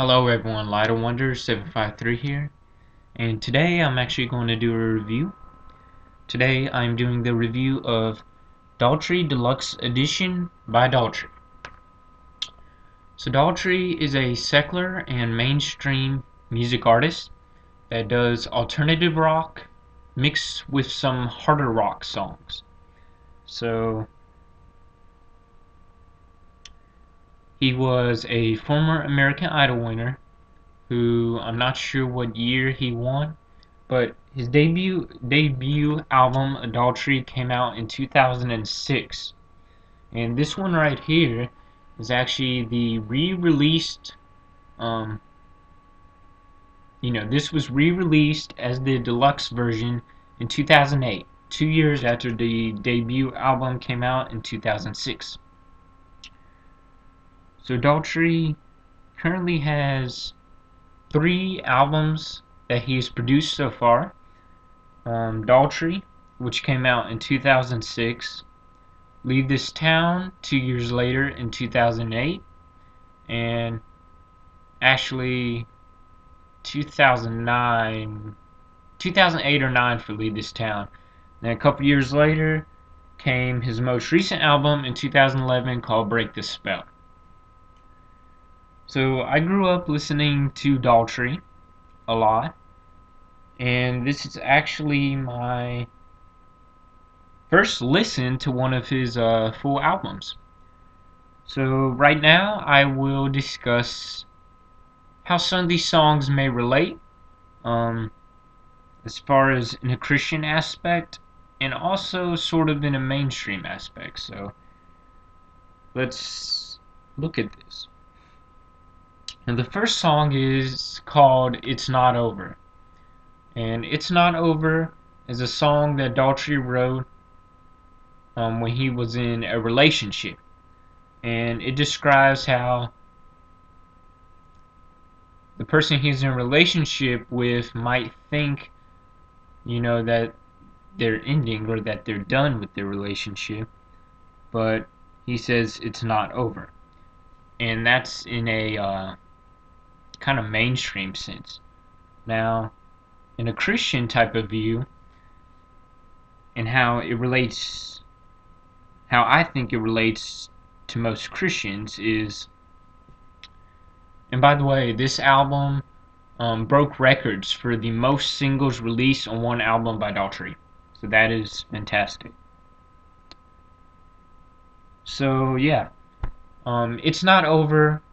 Hello everyone, Light of Wonder 753 here, and today I'm actually going to do a review. Today I'm doing the review of Daughtry Deluxe Edition by Daughtry. So Daughtry is a secular and mainstream music artist that does alternative rock mixed with some harder rock songs. So he was a former American Idol winner who I'm not sure what year he won, but his debut album Daughtry came out in 2006, and this one right here is actually the re-released. This was re-released as the deluxe version in 2008, 2 years after the debut album came out in 2006. So Daughtry currently has 3 albums that he's produced so far. Daughtry, which came out in 2006, Leave This Town 2 years later in 2008, and actually 2008 or 9 for Leave This Town. Then a couple years later came his most recent album in 2011 called Break the Spell. So I grew up listening to Daughtry a lot, and this is actually my first listen to one of his full albums. So right now I will discuss how some of these songs may relate as far as in a Christian aspect and also sort of in a mainstream aspect. So let's look at this. And the first song is called It's Not Over. And It's Not Over is a song that Daughtry wrote when he was in a relationship. And it describes how the person he's in a relationship with might think, that they're ending or that they're done with their relationship, but he says it's not over. And that's in a kind of mainstream sense. Now, in a Christian type of view, and how I think it relates to most Christians is, and by the way, this album broke records for the most singles released on one album by Daughtry. So that is fantastic. So yeah, It's Not Over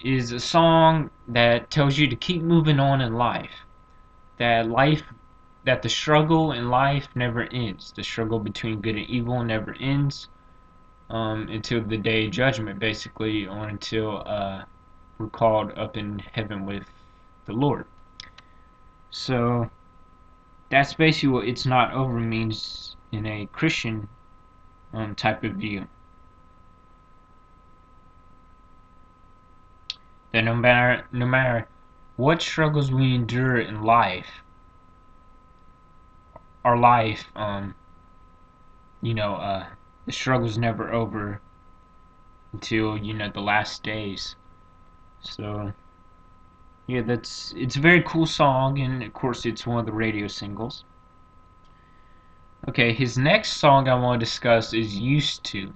is a song that tells you to keep moving on in life. That the struggle in life never ends. The struggle between good and evil never ends until the day of judgment, basically, or until we're called up in heaven with the Lord. So that's basically what It's Not Over means in a Christian type of view. That no matter what struggles we endure in life, our life, the struggle's never over until the last days. So yeah, it's a very cool song, and of course it's one of the radio singles. Okay, his next song I want to discuss is Used To.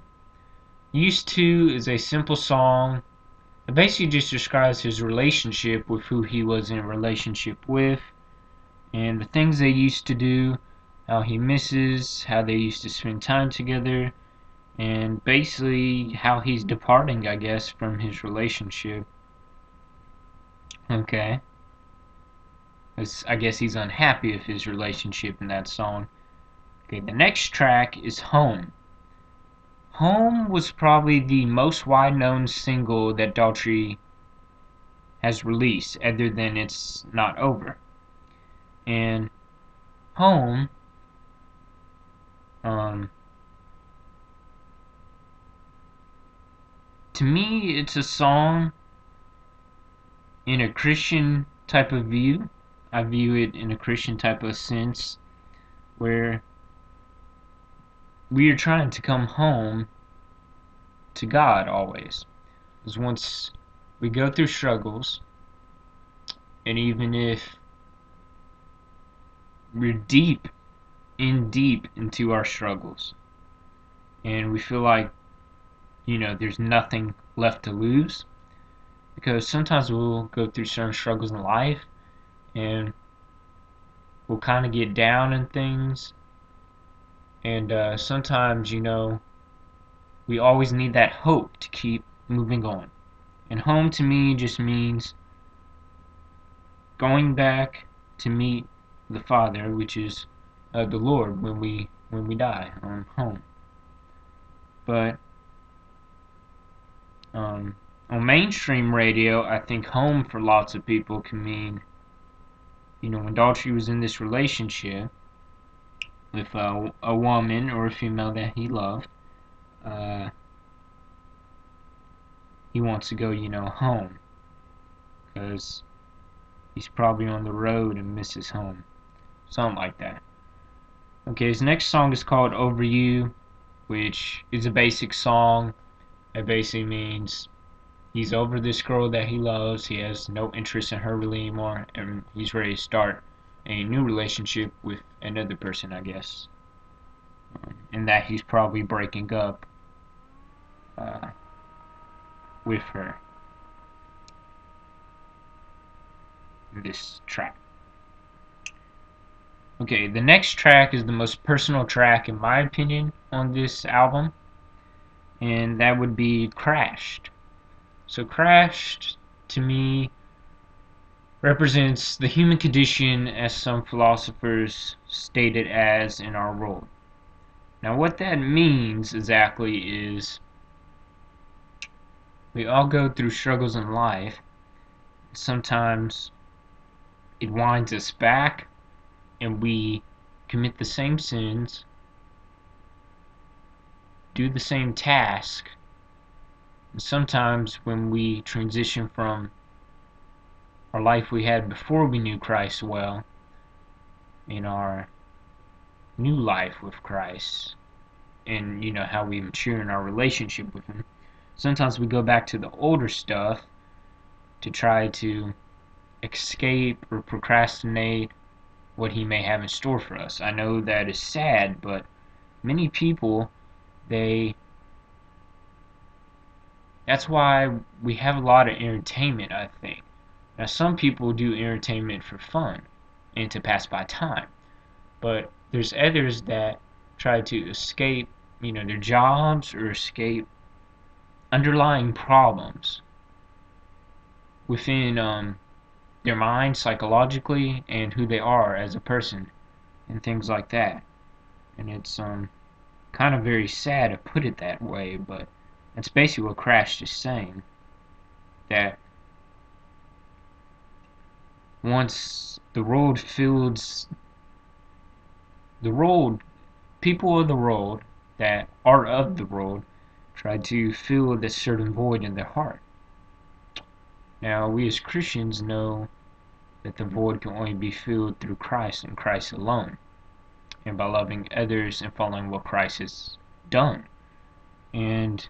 Used To is a simple song. It basically just describes his relationship with who he was in a relationship with, and the things they used to do, how he misses, how they used to spend time together, and basically how he's departing, I guess, from his relationship. Okay. I guess he's unhappy with his relationship in that song. Okay, the next track is Home. Home was probably the most wide-known single that Daughtry has released, other than It's Not Over. And Home, to me, it's a song in a Christian type of view. I view it in a Christian type of sense, where we are trying to come home to God always. Because once we go through struggles, and even if we're deep into our struggles, and we feel like, there's nothing left to lose, because sometimes we'll go through certain struggles in life, and we'll kind of get down in things, and sometimes, we always need that hope to keep moving on. And home to me just means going back to meet the Father, which is the Lord when we die, home. But on mainstream radio, I think home for lots of people can mean, when Daughtry was in this relationship with a woman or a female that he loved, he wants to go, home, because he's probably on the road and misses home. Something like that. Okay, his next song is called Over You, which is a basic song. It basically means he's over this girl that he loves. He has no interest in her really anymore, and he's ready to start a new relationship with another person, I guess. And that he's probably breaking up with her in this track. Okay, the next track is the most personal track, in my opinion, on this album, and that would be Crashed. So Crashed, to me, represents the human condition as some philosophers state it as in our world. Now what that means exactly is we all go through struggles in life. Sometimes it winds us back and we commit the same sins, do the same task, and sometimes when we transition from our life we had before we knew Christ well, in our new life with Christ, and how we mature in our relationship with Him, sometimes we go back to the older stuff to try to escape or procrastinate what He may have in store for us. I know that is sad, but many people, that's why we have a lot of entertainment, I think. Now some people do entertainment for fun and to pass by time, but there's others that try to escape, their jobs or escape underlying problems within their mind psychologically and who they are as a person and things like that. And it's kind of very sad to put it that way, but that's basically what Crash is saying, that once the road fills the road, people of the road that are of the road try to fill this certain void in their heart. Now we as Christians know that the void can only be filled through Christ and Christ alone, and by loving others and following what Christ has done. And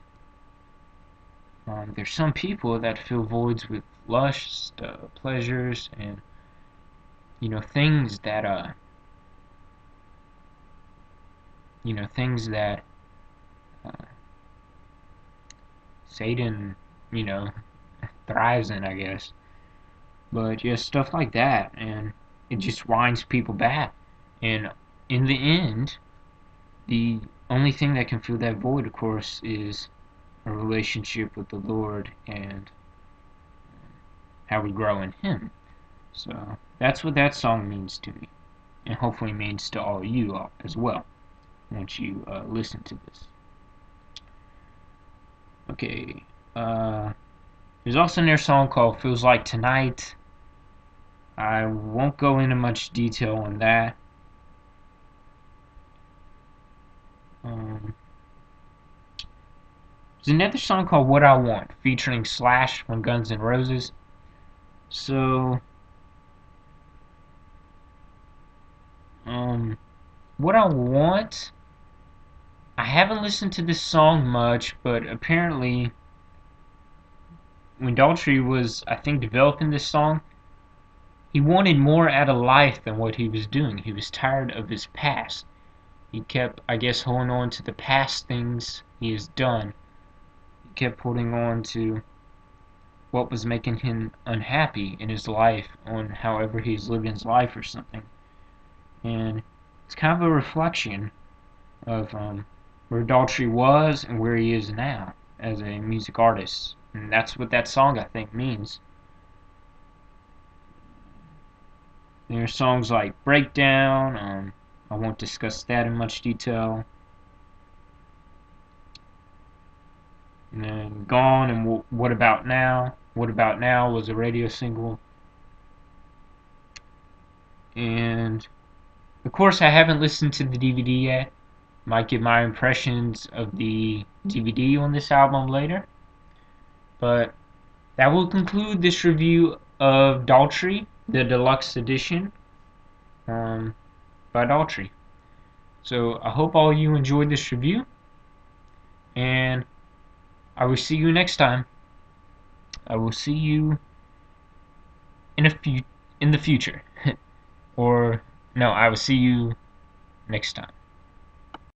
there's some people that fill voids with lust, pleasures, and things that things that Satan thrives in, I guess. But yeah, stuff like that, and it just winds people back. And in the end, the only thing that can fill that void, of course, is a relationship with the Lord and how we grow in Him. So that's what that song means to me, and hopefully means to all you as well once you listen to this. Okay, there's also another song called Feels Like Tonight. I won't go into much detail on that. There's another song called What I Want, featuring Slash from Guns N' Roses. So, What I Want, I haven't listened to this song much, but apparently when Daughtry was, I think, developing this song, he wanted more out of life than what he was doing. He was tired of his past. He kept, I guess, holding on to the past things he has done. He kept holding on to what was making him unhappy in his life, on however he's living his life or something. And it's kind of a reflection of where Daughtry was and where he is now as a music artist. And that's what that song, I think, means. There are songs like Breakdown. I won't discuss that in much detail. And then Gone and What About Now. What About Now was a radio single. And of course, I haven't listened to the DVD yet. Might get my impressions of the DVD on this album later. But that will conclude this review of Daughtry, the deluxe edition by Daughtry. So I hope all you enjoyed this review, and I will see you next time. I will see you in the future, or no, I will see you next time.